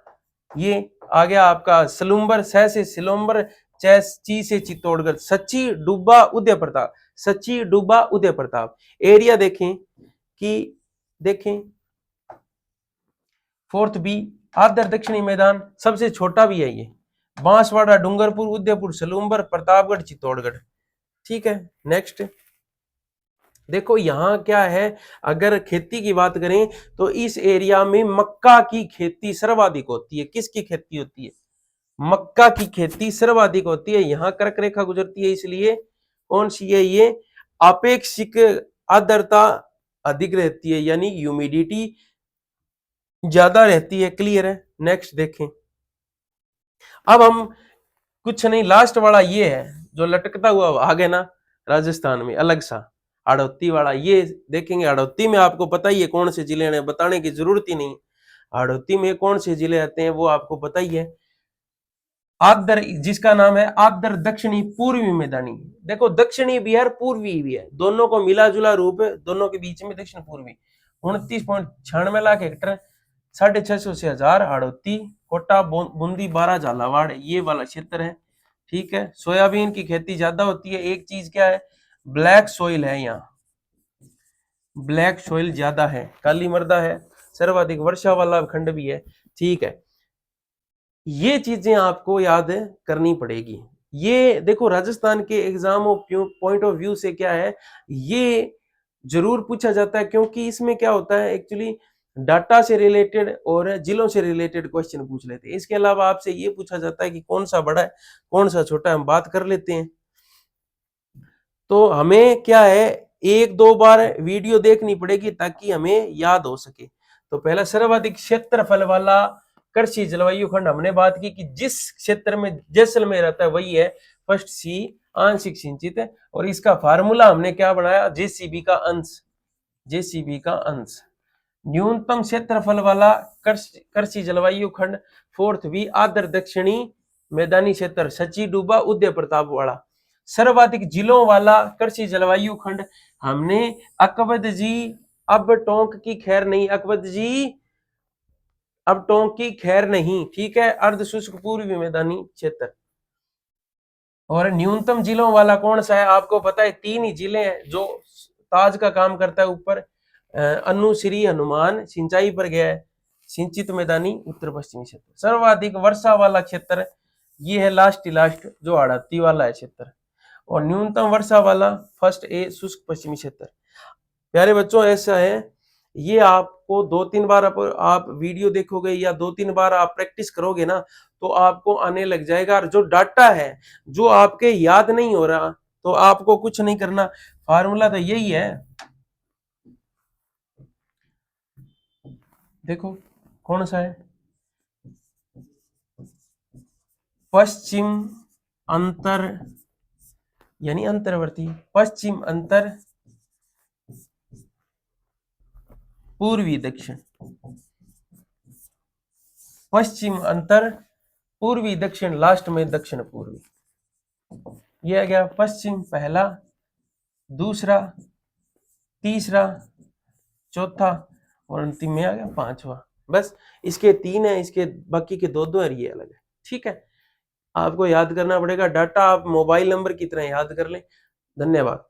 ये आ गया आपका सलूम्बर, सह से सिलोम्बर, ची से चित्तौड़गढ़। सच्ची डुब्बा उदय प्रताप, सच्ची डुब्बा उदय प्रताप। एरिया देखें कि देखें फोर्थ बी, आर्द्र दक्षिणी मैदान, सबसे छोटा भी है ये, बांसवाड़ा, डूंगरपुर, उदयपुर, सलूम्बर, प्रतापगढ़, चित्तौड़गढ़। ठीक है। नेक्स्ट देखो यहाँ क्या है, अगर खेती की बात करें तो इस एरिया में मक्का की खेती सर्वाधिक होती है। किसकी खेती होती है, मक्का की खेती सर्वाधिक होती है, यहां कर्क रेखा गुजरती है, इसलिए कौन सी है ये, आपेक्षिक आर्द्रता अधिक रहती है, यानी ह्यूमिडिटी ज्यादा रहती है। क्लियर है? नेक्स्ट देखें। अब हम कुछ नहीं, लास्ट वाला ये है जो लटकता हुआ भाग है ना राजस्थान में अलग सा, हाड़ौती वाला, ये देखेंगे। हाड़ौती में आपको पता ही है कौन से जिले हैं, बताने की जरूरत ही नहीं। हाड़ौती में कौन से जिले आते हैं वो आपको पता ही है। आदर, जिसका नाम है आदर दक्षिणी पूर्वी मैदानी। देखो दक्षिणी भी है और पूर्वी भी है, दोनों को मिला जुला रूप है, दोनों के बीच में दक्षिण पूर्वी। 29.96 लाख हेक्टर, 650 से 1000 हाड़ौती, कोटा, बूंदी, 12 झालावाड़, ये वाला क्षेत्र है। ठीक है, सोयाबीन की खेती ज्यादा होती है। एक चीज क्या है, ब्लैक सोइल है, यहाँ ब्लैक सोइल ज्यादा है, काली मृदा है, सर्वाधिक वर्षा वाला खंड भी है। ठीक है, ये चीजें आपको याद करनी पड़ेगी। ये देखो राजस्थान के एग्जाम पॉइंट ऑफ व्यू से क्या है, ये जरूर पूछा जाता है, क्योंकि इसमें क्या होता है एक्चुअली, डाटा से रिलेटेड और जिलों से रिलेटेड क्वेश्चन पूछ लेते हैं। इसके अलावा आपसे ये पूछा जाता है कि कौन सा बड़ा है कौन सा छोटा है, हम बात कर लेते हैं। तो हमें क्या है, एक दो बार वीडियो देखनी पड़ेगी ताकि हमें याद हो सके। तो पहला, सर्वाधिक क्षेत्रफल वाला कृषि जलवायु खंड, हमने बात की कि जिस क्षेत्र में जैसलमेर रहता है वही है। फर्स्ट सी, आंशिक सिंचित है, और इसका फार्मूला हमने क्या बनाया, जेसीबी का अंश, जेसीबी का अंश। न्यूनतम क्षेत्रफल वाला कृषि जलवायु खंड, फोर्थ बी, आर्द्र दक्षिणी मैदानी क्षेत्र, सची, डूबा, उदय प्रताप वाला। सर्वाधिक जिलों वाला कृषि जलवायु खंड, हमने अकबद जी, अब टोंक की खैर नहीं, अकबद जी अब टोंक की खैर नहीं, ठीक है, अर्ध शुष्क पूर्वी मैदानी क्षेत्र। और न्यूनतम जिलों वाला कौन सा है, आपको पता है 3 ही जिले हैं जो ताज का काम करता है ऊपर, अनु, श्री, हनुमान, सिंचाई पर गया है, सिंचित मैदानी उत्तर पश्चिमी क्षेत्र। सर्वाधिक वर्षा वाला क्षेत्र ये है लास्ट जो हाड़ौती वाला है क्षेत्र, और न्यूनतम वर्षा वाला फर्स्ट ए, शुष्क पश्चिमी क्षेत्र। प्यारे बच्चों, ऐसा है, ये आपको 2-3 बार आप वीडियो देखोगे या 2-3 बार आप प्रैक्टिस करोगे ना, तो आपको आने लग जाएगा। और जो डाटा है जो आपके याद नहीं हो रहा, तो आपको कुछ नहीं करना, फार्मूला तो यही है। देखो कौन सा है, पश्चिम अंतर, यानी अंतर्वर्ती, पश्चिम अंतर, पूर्वी दक्षिण, पश्चिम अंतर, पूर्वी दक्षिण, लास्ट में दक्षिण पूर्वी। ये आ गया पश्चिम पहला, दूसरा, तीसरा, चौथा, और अंतिम में आ गया 5वां। बस इसके 3 है, इसके बाकी के 2-2 है, ये अलग है। ठीक है, आपको याद करना पड़ेगा, डाटा आप मोबाइल नंबर की तरह याद कर लें। धन्यवाद।